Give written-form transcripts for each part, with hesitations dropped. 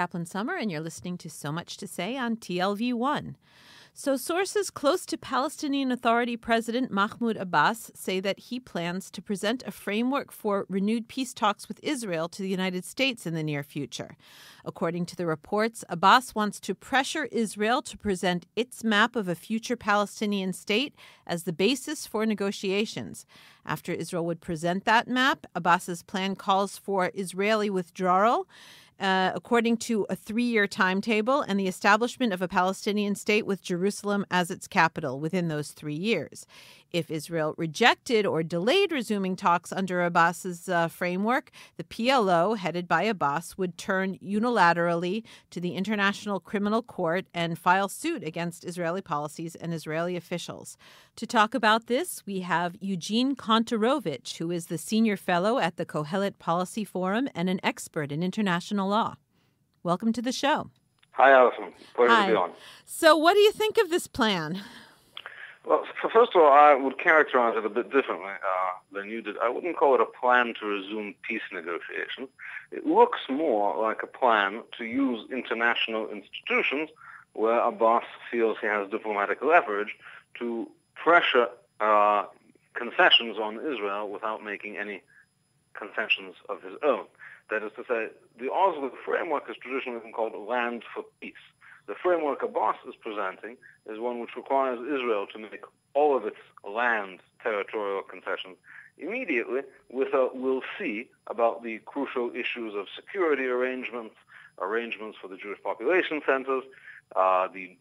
Kaplan Summer, and you're listening to So Much to Say on TLV1. So sources close to Palestinian Authority President Mahmoud Abbas say that he plans to present a framework for renewed peace talks with Israel to the United States in the near future. According to the reports, Abbas wants to pressure Israel to present its map of a future Palestinian state as the basis for negotiations. After Israel would present that map, Abbas's plan calls for Israeli withdrawal, according to a 3-year timetable, and the establishment of a Palestinian state with Jerusalem as its capital within those 3 years. If Israel rejected or delayed resuming talks under Abbas's framework, the PLO, headed by Abbas, would turn unilaterally to the International Criminal Court and file suit against Israeli policies and Israeli officials. To talk about this, we have Eugene Kontorovich, who is the senior fellow at the Kohelet Policy Forum and an expert in international law. Welcome to the show. Hi, Alison. Pleasure to be on. So what do you think of this plan? Well, first of all, I would characterize it a bit differently than you did. I wouldn't call it a plan to resume peace negotiations. It looks more like a plan to use international institutions where Abbas feels he has diplomatic leverage to pressure concessions on Israel without making any concessions of his own. That is to say, the Oslo framework has traditionally been called Land for Peace. The framework Abbas is presenting is one which requires Israel to make all of its land territorial concessions immediately with a we'll see about the crucial issues of security arrangements for the Jewish population centers, the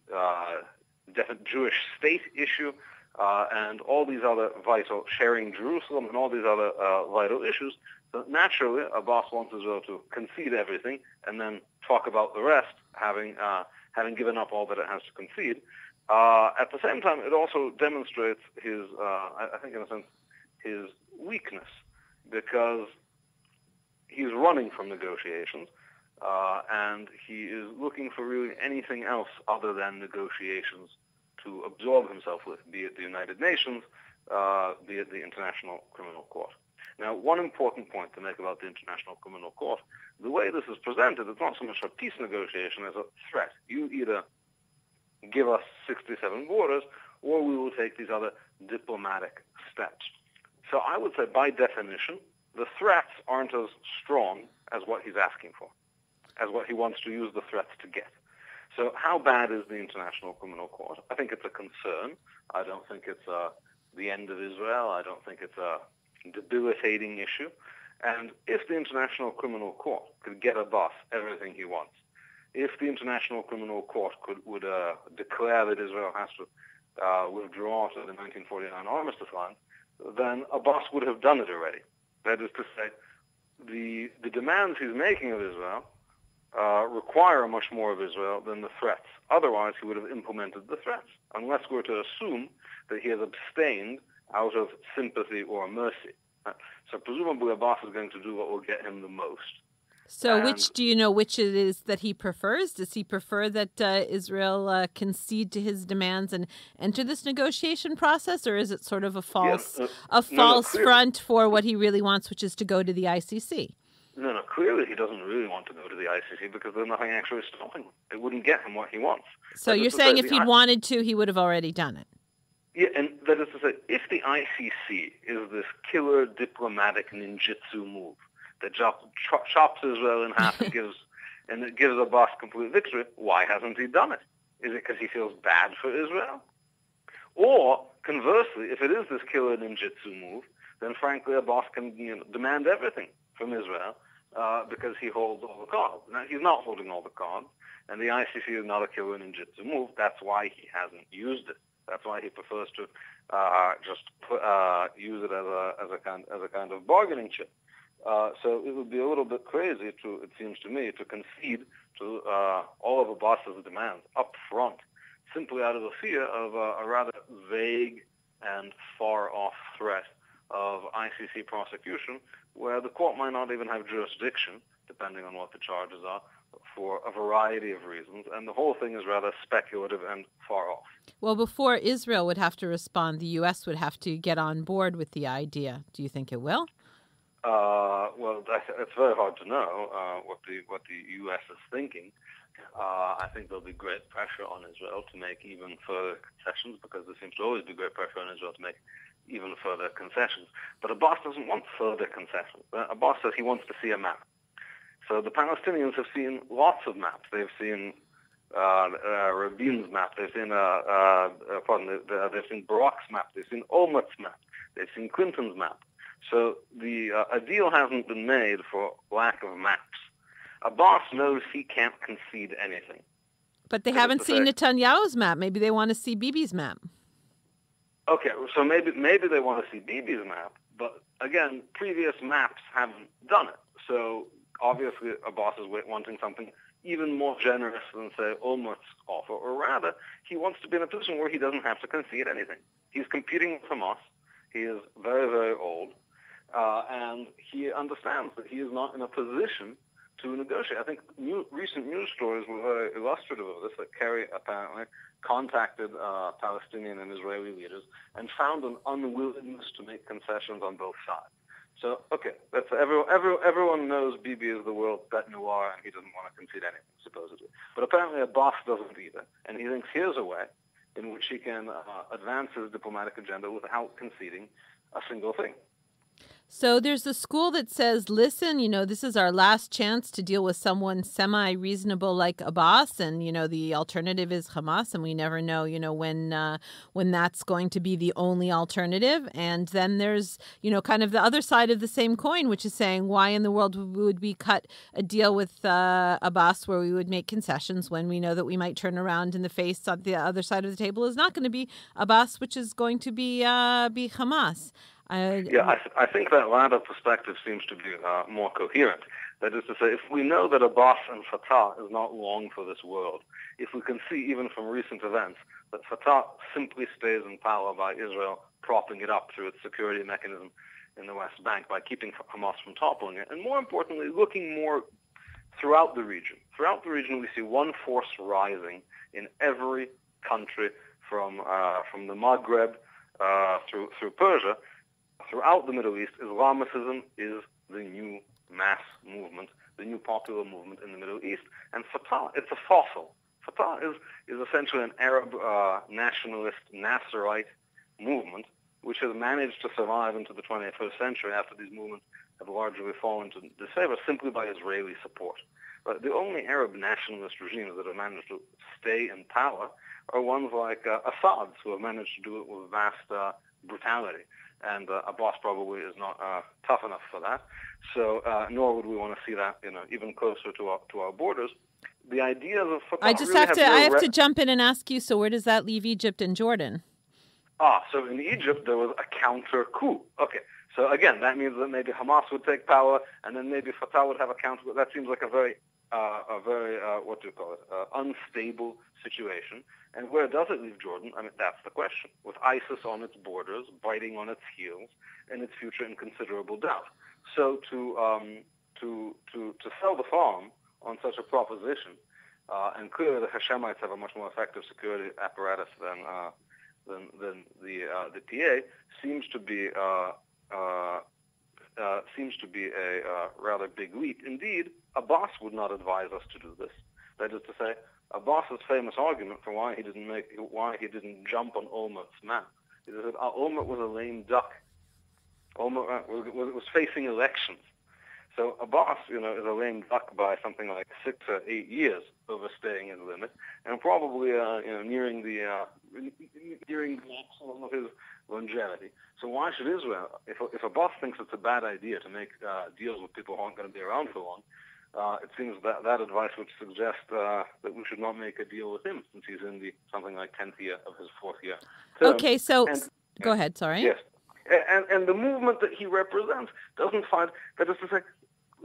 definite Jewish state issue, and all these other vital, sharing Jerusalem and all these other vital issues. So naturally, Abbas wants Israel to concede everything and then talk about the rest, having given up all that it has to concede. At the same time, it also demonstrates his, I think in a sense, his weakness, because he's running from negotiations, and he is looking for really anything else other than negotiations to absorb himself with, be it the United Nations, be it the International Criminal Court. Now, one important point to make about the International Criminal Court, the way this is presented, it's not so much a peace negotiation as a threat. You either give us 67 borders, or we will take these other diplomatic steps. So I would say, by definition, the threats aren't as strong as what he's asking for, as what he wants to use the threats to get. So how bad is the International Criminal Court? I think it's a concern. I don't think it's the end of Israel. I don't think it's a debilitating issue. And if the International Criminal Court could get Abbas everything he wants, if the International Criminal Court would declare that Israel has to withdraw to the 1949 armistice line, then Abbas would have done it already. That is to say, the demands he's making of Israel require much more of Israel than the threats. Otherwise, he would have implemented the threats, unless we're to assume that he has abstained out of sympathy or mercy. So presumably Abbas is going to do what will get him the most. So do you know which it is that he prefers? Does he prefer that Israel concede to his demands and enter this negotiation process, or is it sort of a false front for what he really wants, which is to go to the ICC? No, clearly he doesn't really want to go to the ICC because there's nothing actually stopping him. It wouldn't get him what he wants. So you're saying if he'd wanted to, he would have already done it? Yeah, and that is to say, if the ICC is this killer diplomatic ninjutsu move that chops Israel in half and it gives Abbas complete victory, why hasn't he done it? Is it because he feels bad for Israel? Or, conversely, if it is this killer ninjutsu move, then frankly Abbas can demand everything from Israel because he holds all the cards. Now, he's not holding all the cards, and the ICC is not a killer ninjutsu move. That's why he hasn't used it. That's why he prefers to use it as a kind of bargaining chip. So it would be a little bit crazy it seems to me, to concede to all of Abbas's demands up front, simply out of the fear of a rather vague and far-off threat of ICC prosecution, where the court might not even have jurisdiction, depending on what the charges are, for a variety of reasons, and the whole thing is rather speculative and far off. Well, before Israel would have to respond, the U.S. would have to get on board with the idea. Do you think it will? Well, it's very hard to know what the U.S. is thinking. I think there'll be great pressure on Israel to make even further concessions, because there seems to always be great pressure on Israel to make even further concessions. But Abbas doesn't want further concessions. Abbas says he wants to see a map. So the Palestinians have seen lots of maps. They've seen Rabin's map. They've seen they've seen Barak's map. They've seen Olmert's map. They've seen Clinton's map. So a deal hasn't been made for lack of maps. Abbas knows he can't concede anything. But they haven't seen Netanyahu's map. Maybe they want to see Bibi's map. Okay, so maybe they want to see Bibi's map, but again, previous maps haven't done it. So obviously Abbas is wanting something even more generous than, say, Olmert's offer, or rather, he wants to be in a position where he doesn't have to concede anything. He's competing with Hamas. He is very, very old, and he understands that he is not in a position to negotiate. I think recent news stories were very illustrative of this, that Kerry apparently contacted Palestinian and Israeli leaders and found an unwillingness to make concessions on both sides. So, okay, that's everyone knows Bibi is the world's bête noire, and he doesn't want to concede anything, supposedly. But apparently Abbas doesn't either, and he thinks here's a way in which he can advance his diplomatic agenda without conceding a single thing. So there's a school that says, listen, this is our last chance to deal with someone semi-reasonable like Abbas, and, the alternative is Hamas, and we never know, when that's going to be the only alternative. And then there's, kind of the other side of the same coin, which is saying, why in the world would we cut a deal with Abbas where we would make concessions when we know that we might turn around in the face on the other side of the table is not going to be Abbas, which is going to be Hamas. I think that latter perspective seems to be more coherent. That is to say, if we know that Abbas and Fatah is not long for this world, if we can see even from recent events that Fatah simply stays in power by Israel propping it up through its security mechanism in the West Bank, by keeping Hamas from toppling it, and more importantly, looking more throughout the region. Throughout the region, we see one force rising in every country from the Maghreb through Persia. Throughout the Middle East, Islamicism is the new mass movement, the new popular movement in the Middle East. And Fatah, it's a fossil. Fatah is essentially an Arab nationalist Nasserite movement, which has managed to survive into the 21st century after these movements have largely fallen to disfavor simply by Israeli support. But the only Arab nationalist regimes that have managed to stay in power are ones like Assad's, who have managed to do it with vast brutality. And Abbas probably is not tough enough for that. So nor would we want to see that, even closer to our borders. The idea of Fatah I have to jump in and ask you. So where does that leave Egypt and Jordan? So in Egypt there was a counter coup. Okay. So again, that means that maybe Hamas would take power, and then maybe Fatah would have a counter coup. That seems like a very unstable situation. And where does it leave Jordan? I mean, that's the question. With ISIS on its borders, biting on its heels, and its future in considerable doubt. So to sell the farm on such a proposition, and clearly the Hashemites have a much more effective security apparatus than the PA, seems to be a rather big leap. Indeed, Abbas would not advise us to do this. That is to say, Abbas's famous argument for why he didn't jump on Olmert's map is that Olmert was a lame duck. Olmert was facing elections. So Abbas, is a lame duck by something like 6 or 8 years overstaying his limit, and probably nearing the maximum of his longevity. So why should Israel, if Abbas thinks it's a bad idea to make deals with people who aren't going to be around for long, it seems that advice would suggest that we should not make a deal with him, since he's in the something like 10th year of his 4th year term. Okay, so go ahead. Sorry. Yes, and the movement that he represents doesn't find, that is to say,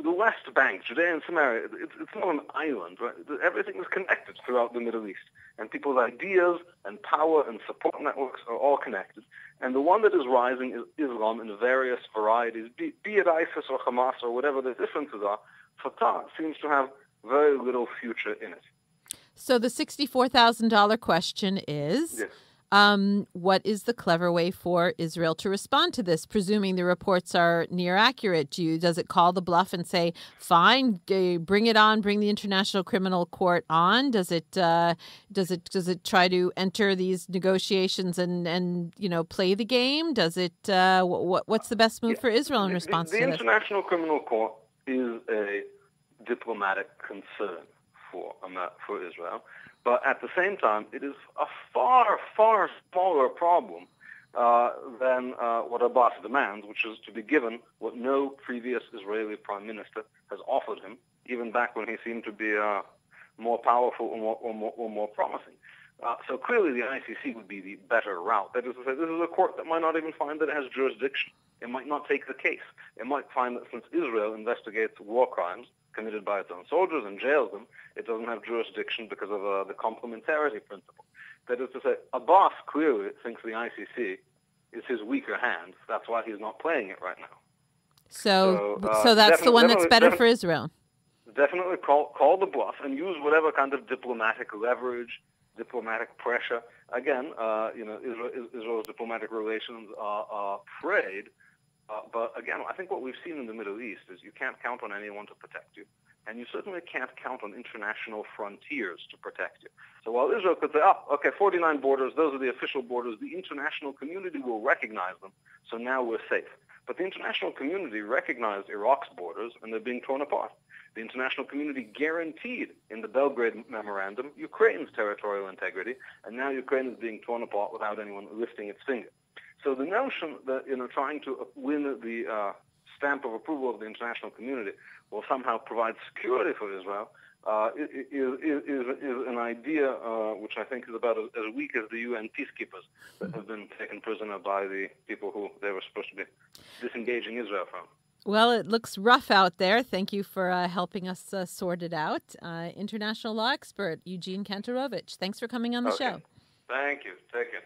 the West Bank, Judea and Samaria, it's not an island, right? Everything is connected throughout the Middle East, and people's ideas and power and support networks are all connected. And the one that is rising is Islam in various varieties, be it ISIS or Hamas or whatever the differences are. Fatah seems to have very little future in it. So the $64,000 question is, yes. What is the clever way for Israel to respond to this, presuming the reports are near accurate? Does it call the bluff and say, fine, bring it on, bring the International Criminal Court on? Does it try to enter these negotiations and play the game? Does it what's the best move for Israel in response to this? The International Criminal Court is a diplomatic concern for Israel. But at the same time, it is a far, far smaller problem than what Abbas demands, which is to be given what no previous Israeli prime minister has offered him, even back when he seemed to be more powerful or more promising. So clearly the ICC would be the better route. That is to say, this is a court that might not even find that it has jurisdiction. It might not take the case. It might find that since Israel investigates war crimes committed by its own soldiers and jails them, it doesn't have jurisdiction because of the complementarity principle. That is to say, Abbas clearly thinks the ICC is his weaker hand. That's why he's not playing it right now. So that's the one that's better for Israel. Definitely call the bluff and use whatever kind of diplomatic leverage, diplomatic pressure. Again, Israel's diplomatic relations are frayed. But again, I think what we've seen in the Middle East is you can't count on anyone to protect you. And you certainly can't count on international frontiers to protect you. So while Israel could say, 49 borders, those are the official borders, the international community will recognize them, so now we're safe. But the international community recognized Iraq's borders, and they're being torn apart. The international community guaranteed in the Belgrade Memorandum Ukraine's territorial integrity, and now Ukraine is being torn apart without anyone lifting its finger. So the notion that trying to win the stamp of approval of the international community will somehow provide security for Israel is an idea which I think is about as weak as the UN peacekeepers that have been taken prisoner by the people who they were supposed to be disengaging Israel from. Well, it looks rough out there. Thank you for helping us sort it out. International law expert Eugene Kontorovich, thanks for coming on the show. Thank you. Take care.